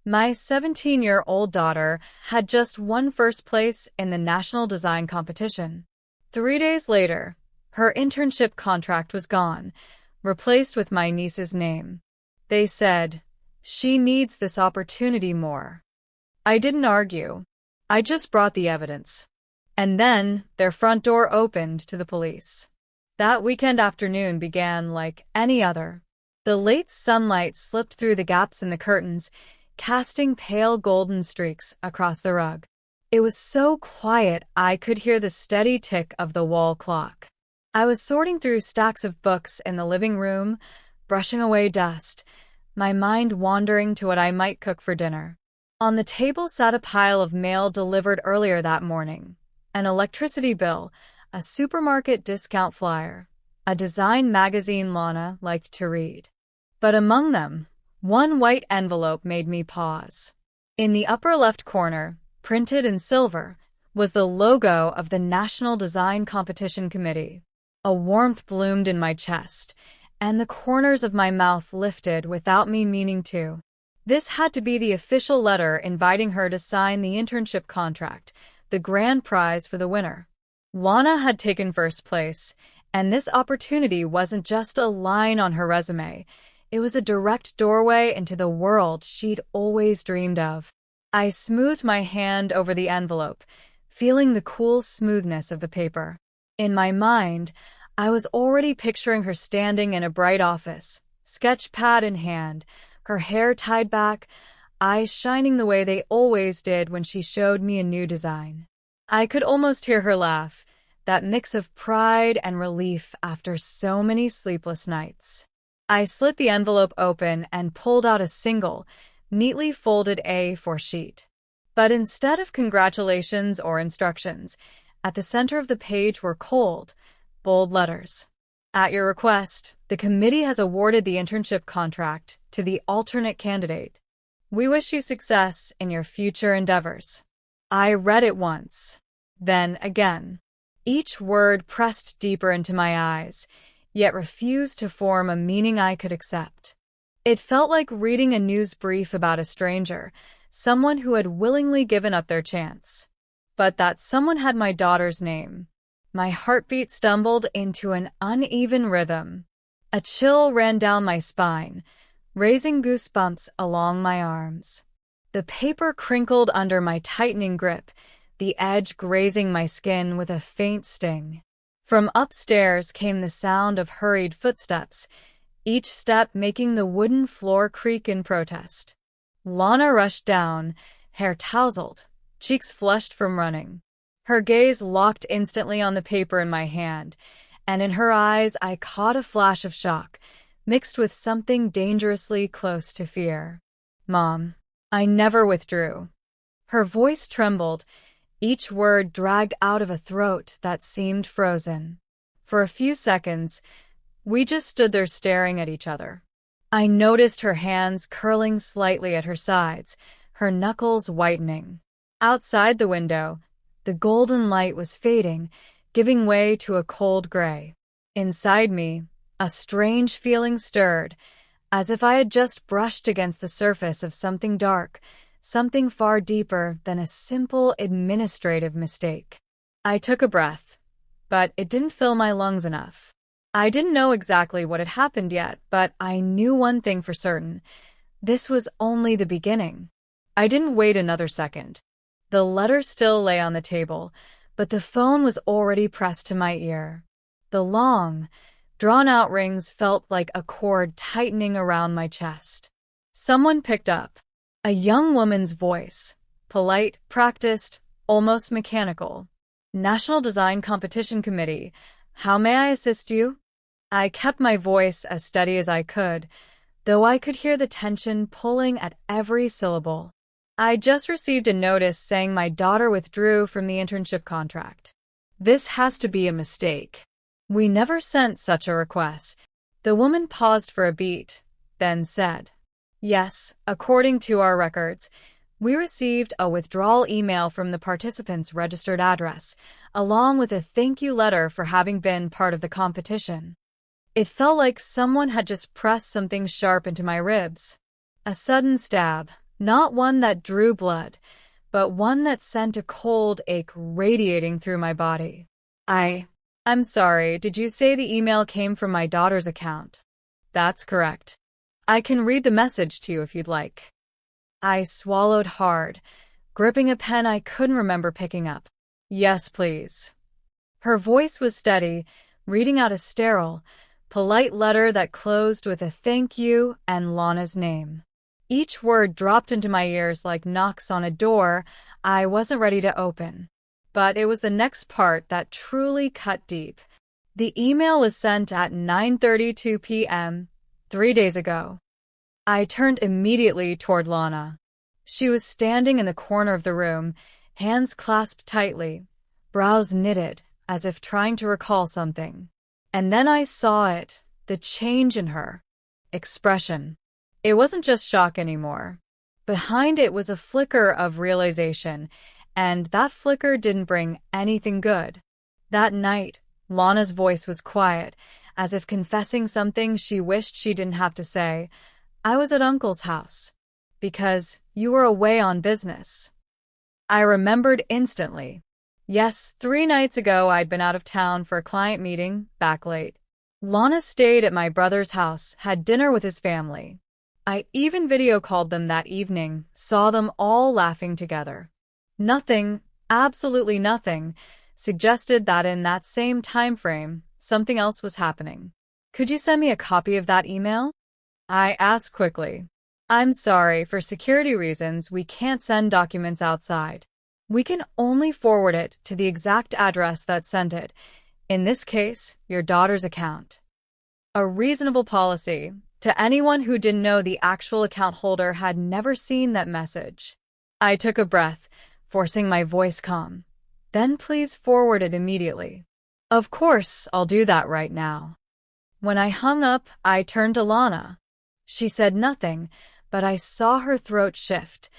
My 17-year-old daughter had just won first place in the national design competition. 3 days later, her internship contract was gone, replaced with my niece's name. They said, "She needs this opportunity more." I didn't argue. I just brought the evidence. And then their front door opened to the police. That weekend afternoon began like any other. The late sunlight slipped through the gaps in the curtains, casting pale golden streaks across the rug. It was so quiet I could hear the steady tick of the wall clock. I was sorting through stacks of books in the living room, brushing away dust, my mind wandering to what I might cook for dinner. On the table sat a pile of mail delivered earlier that morning, an electricity bill, a supermarket discount flyer, a design magazine Lana liked to read. But among them, one white envelope made me pause. In the upper left corner, printed in silver, was the logo of the National Design Competition Committee. A warmth bloomed in my chest, and the corners of my mouth lifted without me meaning to. This had to be the official letter inviting her to sign the internship contract, the grand prize for the winner. Lana had taken first place, and this opportunity wasn't just a line on her resume. It was a direct doorway into the world she'd always dreamed of. I smoothed my hand over the envelope, feeling the cool smoothness of the paper. In my mind, I was already picturing her standing in a bright office, sketch pad in hand, her hair tied back, eyes shining the way they always did when she showed me a new design. I could almost hear her laugh, that mix of pride and relief after so many sleepless nights. I slit the envelope open and pulled out a single, neatly folded A4 sheet. But instead of congratulations or instructions, at the center of the page were cold, bold letters. At your request, the committee has awarded the internship contract to the alternate candidate. We wish you success in your future endeavors. I read it once, then again. Each word pressed deeper into my eyes, yet refused to form a meaning I could accept. It felt like reading a news brief about a stranger, someone who had willingly given up their chance. But that someone had my daughter's name. My heartbeat stumbled into an uneven rhythm. A chill ran down my spine, raising goosebumps along my arms. The paper crinkled under my tightening grip, the edge grazing my skin with a faint sting. From upstairs came the sound of hurried footsteps, each step making the wooden floor creak in protest. Lana rushed down, hair tousled, cheeks flushed from running. Her gaze locked instantly on the paper in my hand, and in her eyes I caught a flash of shock, mixed with something dangerously close to fear. "Mom, I never withdrew." Her voice trembled, each word dragged out of a throat that seemed frozen. For a few seconds, we just stood there staring at each other. I noticed her hands curling slightly at her sides, her knuckles whitening. Outside the window, the golden light was fading, giving way to a cold gray. Inside me, a strange feeling stirred, as if I had just brushed against the surface of something dark, something far deeper than a simple administrative mistake. I took a breath, but it didn't fill my lungs enough. I didn't know exactly what had happened yet, but I knew one thing for certain. This was only the beginning. I didn't wait another second. The letter still lay on the table, but the phone was already pressed to my ear. The long, drawn-out rings felt like a cord tightening around my chest. Someone picked up. A young woman's voice, polite, practiced, almost mechanical. "National Design Competition Committee. How may I assist you?" I kept my voice as steady as I could, though I could hear the tension pulling at every syllable. "I just received a notice saying my daughter withdrew from the internship contract. This has to be a mistake. We never sent such a request." The woman paused for a beat, then said, "Yes, according to our records, we received a withdrawal email from the participant's registered address, along with a thank you letter for having been part of the competition." It felt like someone had just pressed something sharp into my ribs. A sudden stab, Not one that drew blood, but one that sent a cold ache radiating through my body. I'm sorry, did you say the email came from my daughter's account? That's correct. I can read the message to you if you'd like. I swallowed hard, gripping a pen I couldn't remember picking up. Yes, please. Her voice was steady, reading out a sterile, polite letter that closed with a thank you and Lana's name. Each word dropped into my ears like knocks on a door I wasn't ready to open. But it was the next part that truly cut deep. The email was sent at 9:32 p.m., 3 days ago. I turned immediately toward Lana. She was standing in the corner of the room, hands clasped tightly, brows knitted, as if trying to recall something. And then I saw it, the change in her expression. It wasn't just shock anymore. Behind it was a flicker of realization, and that flicker didn't bring anything good. That night, Lana's voice was quiet, as if confessing something she wished she didn't have to say. I was at Uncle's house, because you were away on business. I remembered instantly. Yes, 3 nights ago I'd been out of town for a client meeting, back late. Lana stayed at my brother's house, had dinner with his family. I even video called them that evening, saw them all laughing together. Nothing, absolutely nothing, suggested that in that same time frame, something else was happening. Could you send me a copy of that email? I asked quickly. I'm sorry, for security reasons, we can't send documents outside. We can only forward it to the exact address that sent it, in this case, your daughter's account. A reasonable policy. To anyone who didn't know, the actual account holder had never seen that message. I took a breath, forcing my voice calm. Then please forward it immediately. Of course, I'll do that right now. When I hung up, I turned to Lana. She said nothing, but I saw her throat shift,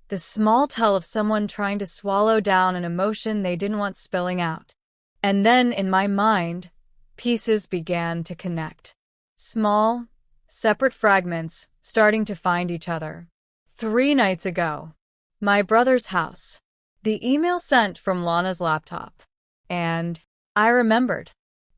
the small tell of someone trying to swallow down an emotion they didn't want spilling out. And then, in my mind, pieces began to connect. Small, separate fragments starting to find each other. 3 nights ago. My brother's house. The email sent from Lana's laptop. And I remembered.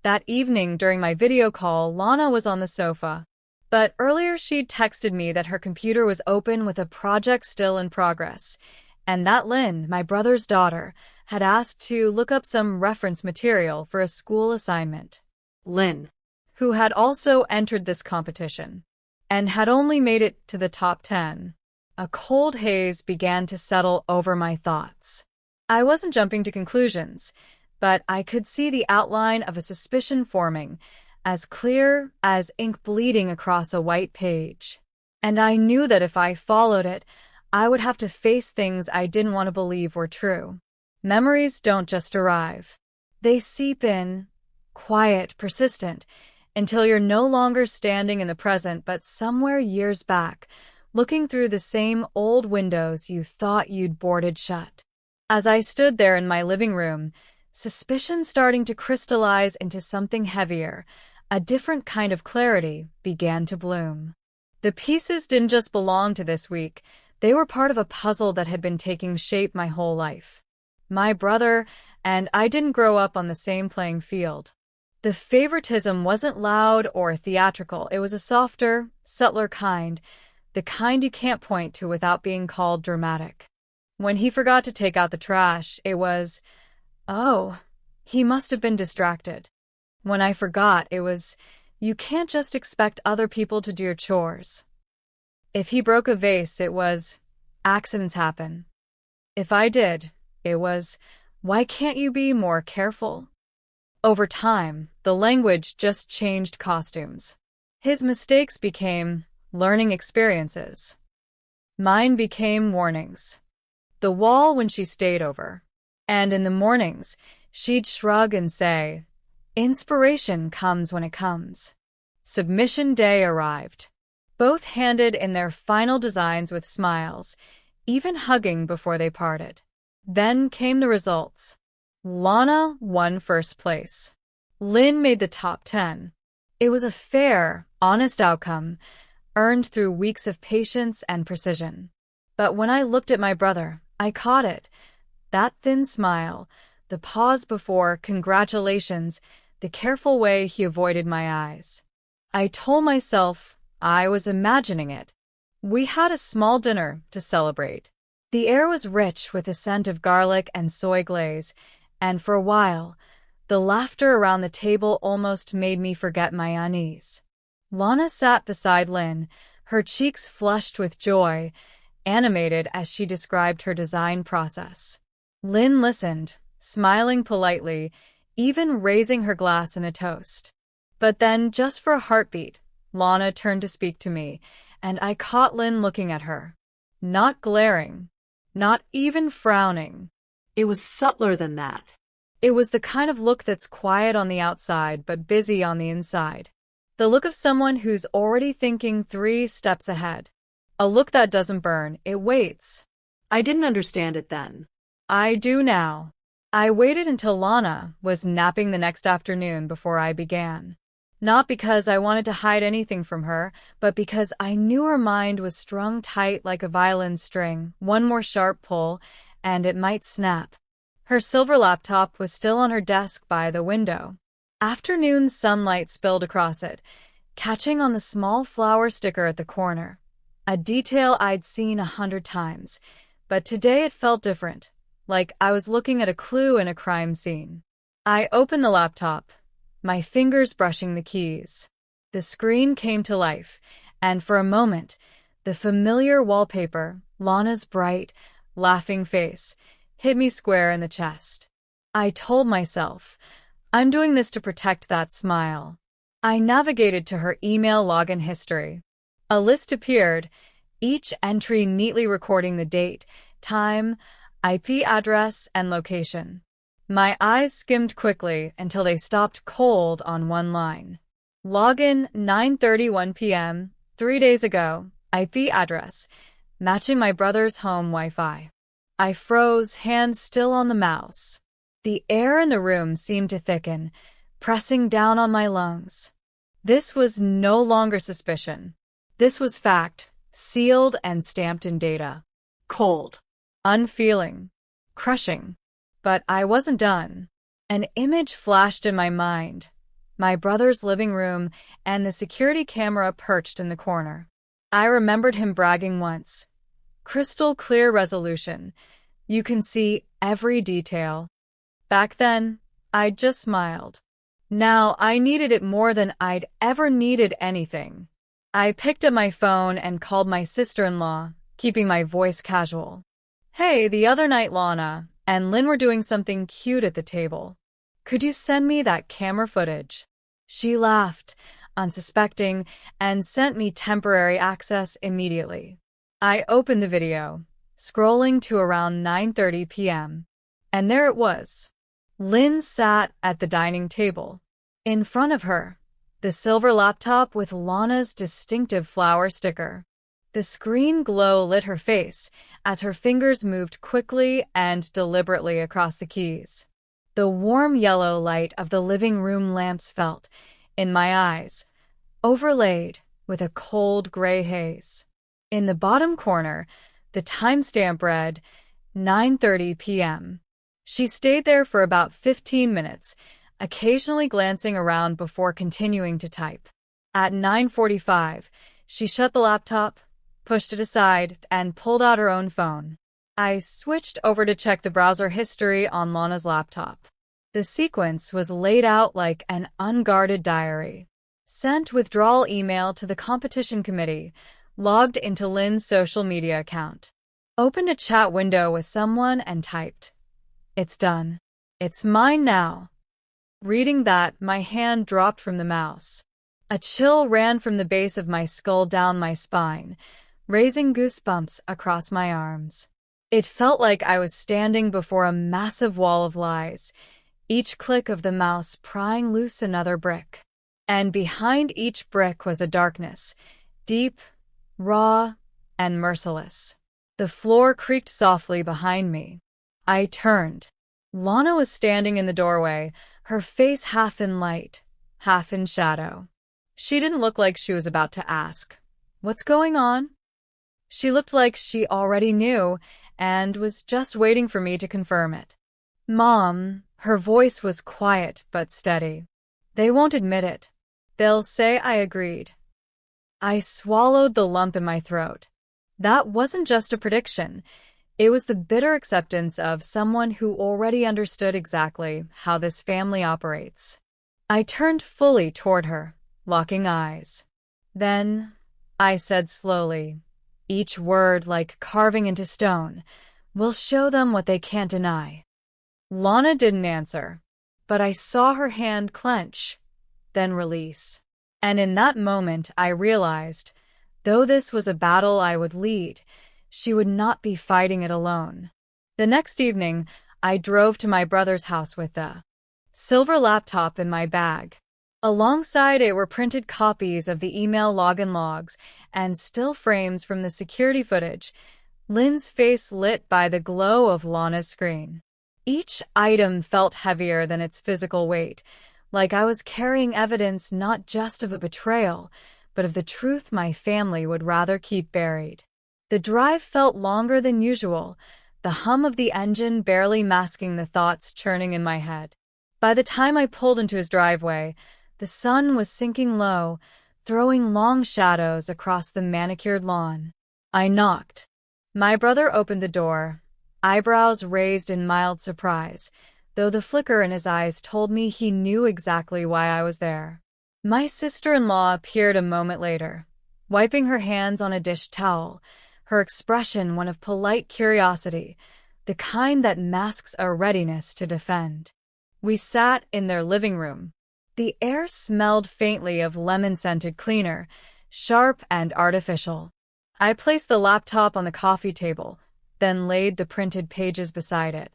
That evening during my video call, Lana was on the sofa. But earlier she'd texted me that her computer was open with a project still in progress, and that Lynn, my brother's daughter, had asked to look up some reference material for a school assignment. Lynn, who had also entered this competition, and had only made it to the top 10. A cold haze began to settle over my thoughts. I wasn't jumping to conclusions, but I could see the outline of a suspicion forming, as clear as ink bleeding across a white page. And I knew that if I followed it, I would have to face things I didn't want to believe were true. Memories don't just arrive. They seep in, quiet, persistent, until you're no longer standing in the present but somewhere years back, looking through the same old windows you thought you'd boarded shut. As I stood there in my living room, suspicion starting to crystallize into something heavier, a different kind of clarity began to bloom. The pieces didn't just belong to this week, they were part of a puzzle that had been taking shape my whole life. My brother and I didn't grow up on the same playing field. The favoritism wasn't loud or theatrical, it was a softer, subtler kind, the kind you can't point to without being called dramatic. When he forgot to take out the trash, it was, oh, he must have been distracted. When I forgot, it was, you can't just expect other people to do your chores. If he broke a vase, it was, accidents happen. If I did, it was, why can't you be more careful? Over time, the language just changed costumes. His mistakes became learning experiences. Mine became warnings. The wall when she stayed over. And in the mornings, she'd shrug and say, inspiration comes when it comes. Submission day arrived. Both handed in their final designs with smiles, even hugging before they parted. Then came the results. Lana won first place. Lynn made the top 10. It was a fair, honest outcome, earned through weeks of patience and precision. But when I looked at my brother, I caught it. That thin smile, the pause before congratulations, the careful way he avoided my eyes. I told myself I was imagining it. We had a small dinner to celebrate. The air was rich with the scent of garlic and soy glaze, and for a while, the laughter around the table almost made me forget my unease. Lana sat beside Lynn, her cheeks flushed with joy, animated as she described her design process. Lynn listened, smiling politely, even raising her glass in a toast. But then, just for a heartbeat, Lana turned to speak to me, and I caught Lynn looking at her. Not glaring, not even frowning. It was subtler than that. It was the kind of look that's quiet on the outside but busy on the inside. The look of someone who's already thinking 3 steps ahead. A look that doesn't burn, it waits. I didn't understand it then. I do now. I waited until Lana was napping the next afternoon before I began. Not because I wanted to hide anything from her, but because I knew her mind was strung tight like a violin string. One more sharp pull, and it might snap. Her silver laptop was still on her desk by the window. Afternoon sunlight spilled across it, catching on the small flower sticker at the corner. A detail I'd seen 100 times, but today it felt different, like I was looking at a clue in a crime scene. I opened the laptop, my fingers brushing the keys. The screen came to life, and for a moment, the familiar wallpaper, Lana's bright, laughing face, hit me square in the chest. I told myself, I'm doing this to protect that smile. I navigated to her email login history. A list appeared, each entry neatly recording the date, time, IP address, and location. My eyes skimmed quickly until they stopped cold on one line. Login 9:31 p.m., 3 days ago, IP address, matching my brother's home Wi-Fi. I froze, hands still on the mouse. The air in the room seemed to thicken, pressing down on my lungs. This was no longer suspicion. This was fact, sealed and stamped in data. Cold. Unfeeling. Crushing. But I wasn't done. An image flashed in my mind. My brother's living room and the security camera perched in the corner. I remembered him bragging once. Crystal clear resolution. You can see every detail. Back then, I just smiled. Now I needed it more than I'd ever needed anything. I picked up my phone and called my sister-in-law, keeping my voice casual. Hey, the other night Lana and Lynn were doing something cute at the table. Could you send me that camera footage? She laughed, unsuspecting, and sent me temporary access immediately. I opened the video, scrolling to around 9:30 p.m. And there it was. Lynn sat at the dining table. In front of her, the silver laptop with Lana's distinctive flower sticker. The screen glow lit her face as her fingers moved quickly and deliberately across the keys. The warm yellow light of the living room lamps felt, in my eyes, overlaid with a cold gray haze. In the bottom corner, the timestamp read 9:30 p.m. She stayed there for about 15 minutes, occasionally glancing around before continuing to type. At 9:45, she shut the laptop, pushed it aside, and pulled out her own phone. I switched over to check the browser history on Lana's laptop. The sequence was laid out like an unguarded diary. Sent withdrawal email to the competition committee, logged into Lynn's social media account. Opened a chat window with someone and typed, "It's done. It's mine now." Reading that, my hand dropped from the mouse. A chill ran from the base of my skull down my spine, raising goosebumps across my arms. It felt like I was standing before a massive wall of lies, each click of the mouse prying loose another brick. And behind each brick was a darkness, deep, raw, and merciless. The floor creaked softly behind me. I turned. Lana was standing in the doorway, her face half in light, half in shadow. She didn't look like she was about to ask, "What's going on?" She looked like she already knew and was just waiting for me to confirm it. Mom, her voice was quiet but steady. They won't admit it. They'll say I agreed. I swallowed the lump in my throat. That wasn't just a prediction. It was the bitter acceptance of someone who already understood exactly how this family operates. I turned fully toward her, locking eyes. Then, I said slowly, each word like carving into stone, "We'll show them what they can't deny." Lana didn't answer, but I saw her hand clench, then release. And in that moment I realized, though this was a battle I would lead, she would not be fighting it alone. The next evening, I drove to my brother's house with the silver laptop in my bag. Alongside it were printed copies of the email login logs and still frames from the security footage, Lynn's face lit by the glow of Lana's screen. Each item felt heavier than its physical weight, like I was carrying evidence not just of a betrayal, but of the truth my family would rather keep buried. The drive felt longer than usual, the hum of the engine barely masking the thoughts churning in my head. By the time I pulled into his driveway, the sun was sinking low, throwing long shadows across the manicured lawn. I knocked. My brother opened the door, eyebrows raised in mild surprise, though the flicker in his eyes told me he knew exactly why I was there. My sister-in-law appeared a moment later, wiping her hands on a dish towel, her expression one of polite curiosity, the kind that masks a readiness to defend. We sat in their living room. The air smelled faintly of lemon-scented cleaner, sharp and artificial. I placed the laptop on the coffee table, then laid the printed pages beside it.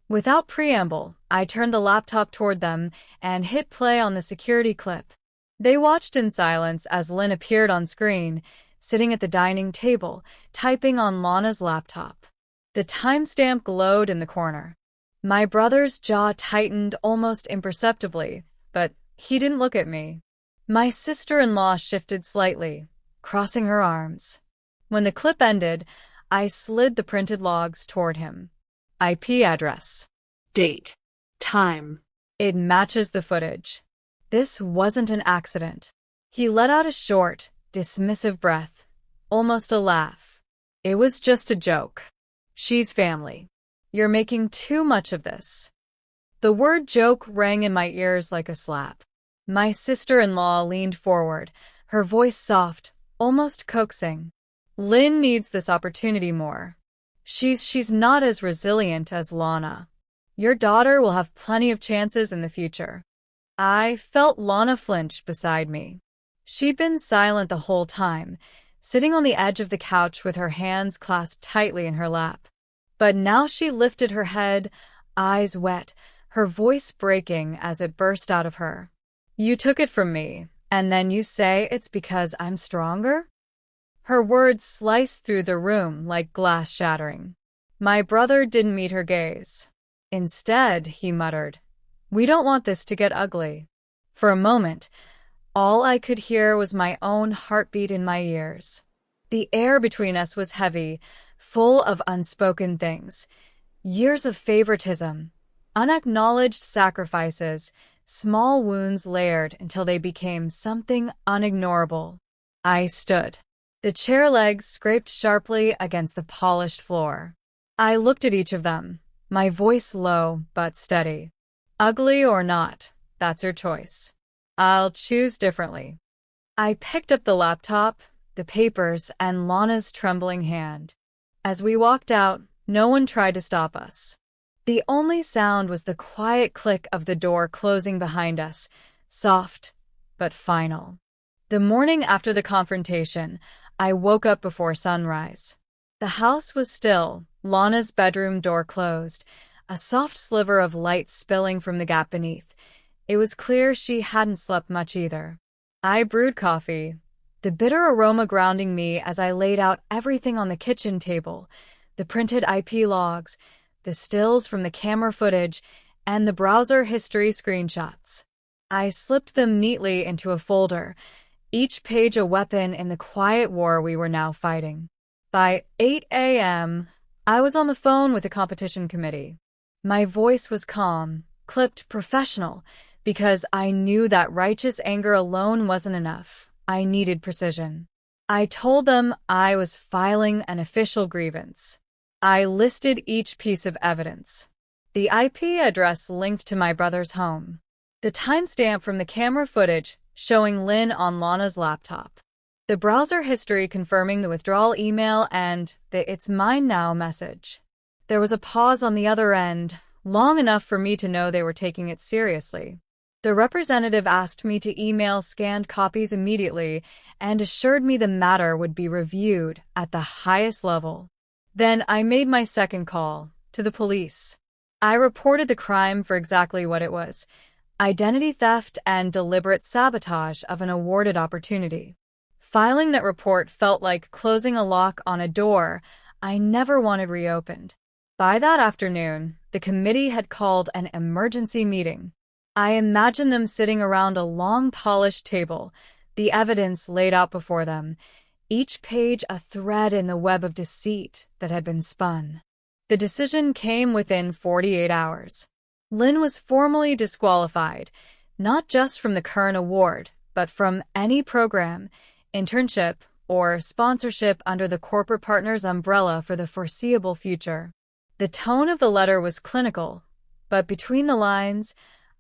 Without preamble, I turned the laptop toward them and hit play on the security clip. They watched in silence as Lynn appeared on screen, sitting at the dining table, typing on Lana's laptop. The timestamp glowed in the corner. My brother's jaw tightened almost imperceptibly, but he didn't look at me. My sister-in-law shifted slightly, crossing her arms. When the clip ended, I slid the printed logs toward him. IP address. Date. Time. It matches the footage. This wasn't an accident. He let out a short, dismissive breath, almost a laugh. It was just a joke. She's family. You're making too much of this. The word joke rang in my ears like a slap. My sister-in-law leaned forward, her voice soft, almost coaxing. Lynn needs this opportunity more. She's not as resilient as Lana. Your daughter will have plenty of chances in the future. I felt Lana flinch beside me. She'd been silent the whole time, sitting on the edge of the couch with her hands clasped tightly in her lap. But now she lifted her head, eyes wet, her voice breaking as it burst out of her. You took it from me, and then you say it's because I'm stronger? Her words sliced through the room like glass shattering. My brother didn't meet her gaze. Instead, he muttered, "We don't want this to get ugly." For a moment, all I could hear was my own heartbeat in my ears. The air between us was heavy, full of unspoken things. Years of favoritism, unacknowledged sacrifices, small wounds layered until they became something unignorable. I stood. The chair legs scraped sharply against the polished floor. I looked at each of them, my voice low but steady. Ugly or not, that's your choice. I'll choose differently. I picked up the laptop, the papers, and Lana's trembling hand. As we walked out, no one tried to stop us. The only sound was the quiet click of the door closing behind us, soft but final. The morning after the confrontation, I woke up before sunrise. The house was still, Lana's bedroom door closed, a soft sliver of light spilling from the gap beneath. It was clear she hadn't slept much either. I brewed coffee, the bitter aroma grounding me as I laid out everything on the kitchen table, the printed IP logs, the stills from the camera footage, and the browser history screenshots. I slipped them neatly into a folder, each page a weapon in the quiet war we were now fighting. By 8 a.m., I was on the phone with the competition committee. My voice was calm, clipped professional, because I knew that righteous anger alone wasn't enough. I needed precision. I told them I was filing an official grievance. I listed each piece of evidence. The IP address linked to my brother's home. The timestamp from the camera footage showing Lynn on Lana's laptop. The browser history confirming the withdrawal email and the "it's mine now" message. There was a pause on the other end, long enough for me to know they were taking it seriously. The representative asked me to email scanned copies immediately and assured me the matter would be reviewed at the highest level. Then I made my second call, to the police. I reported the crime for exactly what it was: identity theft and deliberate sabotage of an awarded opportunity. Filing that report felt like closing a lock on a door I never wanted reopened. By that afternoon, the committee had called an emergency meeting. I imagined them sitting around a long polished table, the evidence laid out before them, each page a thread in the web of deceit that had been spun. The decision came within 48 hours. Lynn was formally disqualified, not just from the current award, but from any program, internship, or sponsorship under the corporate partner's umbrella for the foreseeable future. The tone of the letter was clinical, but between the lines,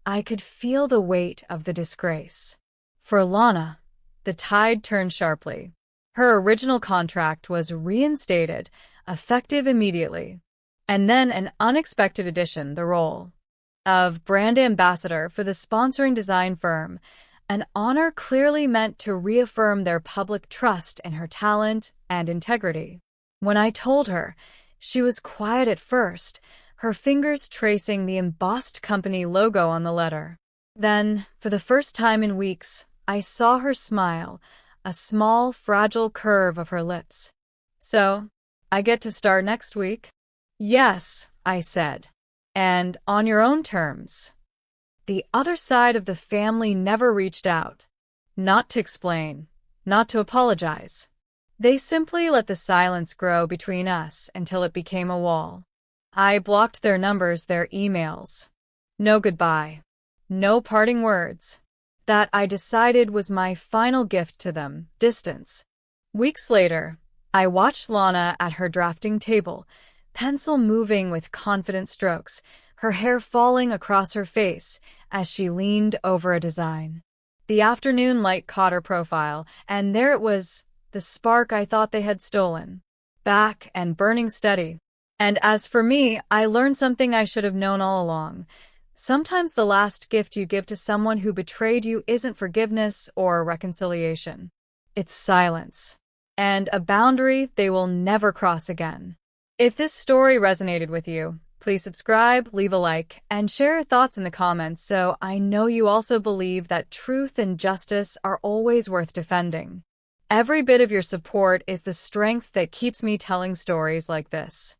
I could feel the weight of the disgrace. For Lana, the tide turned sharply. Her original contract was reinstated, effective immediately. And then an unexpected addition, the role of brand ambassador for the sponsoring design firm, an honor clearly meant to reaffirm their public trust in her talent and integrity. When I told her, she was quiet at first, her fingers tracing the embossed company logo on the letter. Then, for the first time in weeks, I saw her smile, a small, fragile curve of her lips. "So, I get to start next week?" "Yes," I said. "And on your own terms." The other side of the family never reached out. Not to explain, not to apologize. They simply let the silence grow between us until it became a wall. I blocked their numbers, their emails. No goodbye. No parting words. That, I decided, was my final gift to them: distance. Weeks later, I watched Lana at her drafting table, pencil moving with confident strokes, her hair falling across her face as she leaned over a design. The afternoon light caught her profile, and there it was, the spark I thought they had stolen. Back and burning steady. And as for me, I learned something I should have known all along. Sometimes the last gift you give to someone who betrayed you isn't forgiveness or reconciliation. It's silence. And a boundary they will never cross again. If this story resonated with you, please subscribe, leave a like, and share your thoughts in the comments so I know you also believe that truth and justice are always worth defending. Every bit of your support is the strength that keeps me telling stories like this.